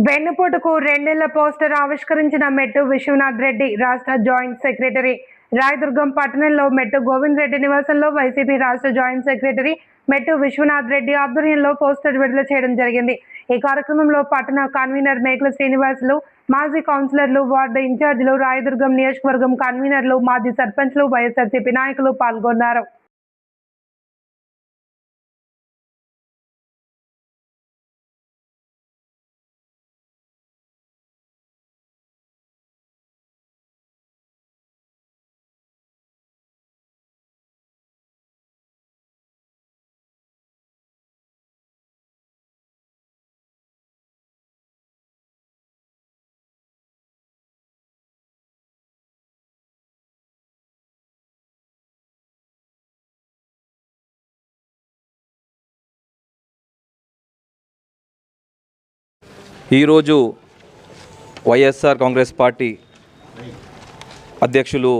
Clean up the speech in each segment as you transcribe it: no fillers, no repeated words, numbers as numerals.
వెన్నుపోటుకు 2 నెలల పోస్టర్ ఆవిష్కరించిన మెట్టు విశ్వనాథ్ రెడ్డి. రాష్ట్ర జాయింట్ సెక్రటరీ రాయదుర్గం పట్టణంలో మెట్టు గోవింద్ రెడ్డి నివాసంలో వైసీపీ రాష్ట్ర జాయింట్ సెక్రటరీ మెట్టు విశ్వనాథ్ రెడ్డి ఆధ్వర్యంలో పోస్టర్ విడుదల చేయడం జరిగింది. ఈ కార్యక్రమంలో పట్టణ కన్వీనర్ మేకల శ్రీనివాసులు, మాజీ కౌన్సిలర్లు, వార్డు ఇన్ఛార్జీలు, రాయదుర్గం నియోజకవర్గం కన్వీనర్లు, మాజీ సర్పంచ్లు, వైఎస్ఆర్సీపీ నాయకులు పాల్గొన్నారు. ఈరోజు వైఎస్ఆర్ కాంగ్రెస్ పార్టీ అధ్యక్షులు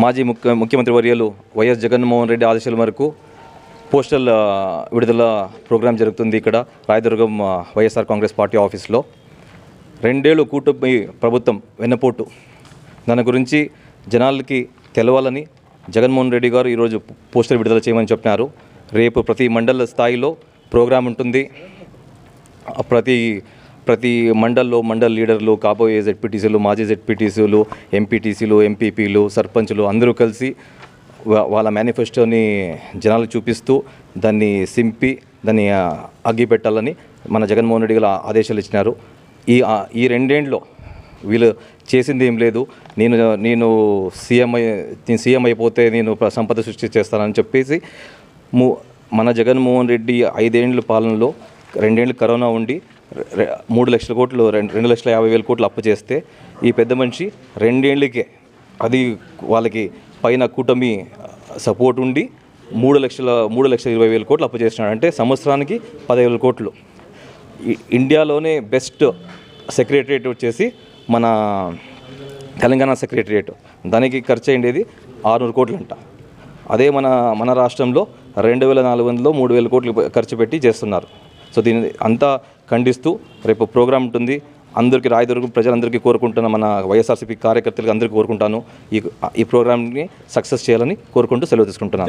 మాజీ ముఖ్యమంత్రి వర్యులు వైఎస్ జగన్మోహన్ రెడ్డి ఆదేశాల మేరకు పోస్టల్ విడుదల ప్రోగ్రాం జరుగుతుంది. ఇక్కడ రాయదుర్గం వైఎస్ఆర్ కాంగ్రెస్ పార్టీ ఆఫీస్లో 2 ఏళ్ళు కూటమి ప్రభుత్వం వెన్నపోటు దాని గురించి జనాలకి తెలవాలని జగన్మోహన్ రెడ్డి గారు ఈరోజు పోస్టర్ విడుదల చేయమని చెప్పినారు. రేపు ప్రతి మండల స్థాయిలో ప్రోగ్రాం ఉంటుంది. ప్రతి మండల్లో మండల్ లీడర్లు, కాబోయే జెడ్పీటీసీలు, మాజీ జెడ్పీటీసీలు, ఎంపీటీసీలు, ఎంపీపీలు, సర్పంచులు అందరూ కలిసి వాళ్ళ మేనిఫెస్టోని జనాలకు చూపిస్తూ దాన్ని సింపి దాన్ని అగ్గిపెట్టాలని మన జగన్మోహన్ రెడ్డి గారు ఆదేశాలు ఇచ్చినారు. ఈ 2 ఏళ్ళలో వీళ్ళు చేసింది ఏం లేదు. నేను సీఎం అయిపోతే నేను సంపద సృష్టి చేస్తానని చెప్పేసి మన జగన్మోహన్ రెడ్డి 5 ఏళ్ళ పాలనలో 2 ఏళ్ళు కరోనా ఉండి 3 లక్షల కోట్లు 2,50,000 కోట్లు అప్పు చేస్తే ఈ పెద్ద మనిషి 2 ఏళ్ళకే అది వాళ్ళకి పైన కూటమి సపోర్ట్ ఉండి 3,20,000 కోట్లు అప్పు చేసినాడు. అంటే సంవత్సరానికి 10,000 కోట్లు. ఇండియాలోనే బెస్ట్ సెక్రటరియట్ వచ్చేసి మన తెలంగాణ సెక్రటరియట్. దానికి ఖర్చు అయ్యేది 600 కోట్లు అంట. అదే మన రాష్ట్రంలో 2,400లో 3,000 కోట్లు ఖర్చు పెట్టి చేస్తున్నారు. సో దీన్ని అంతా ఖండిస్తూ రేపు ప్రోగ్రాం ఉంటుంది. అందరికీ రాయదుర్గం ప్రజలందరికీ కోరుకుంటున్న మన వైఎస్ఆర్సీపీ కార్యకర్తలకి అందరికీ కోరుకుంటాను ఈ ప్రోగ్రామ్ని సక్సెస్ చేయాలని కోరుకుంటూ సెలవు తీసుకుంటున్నాను.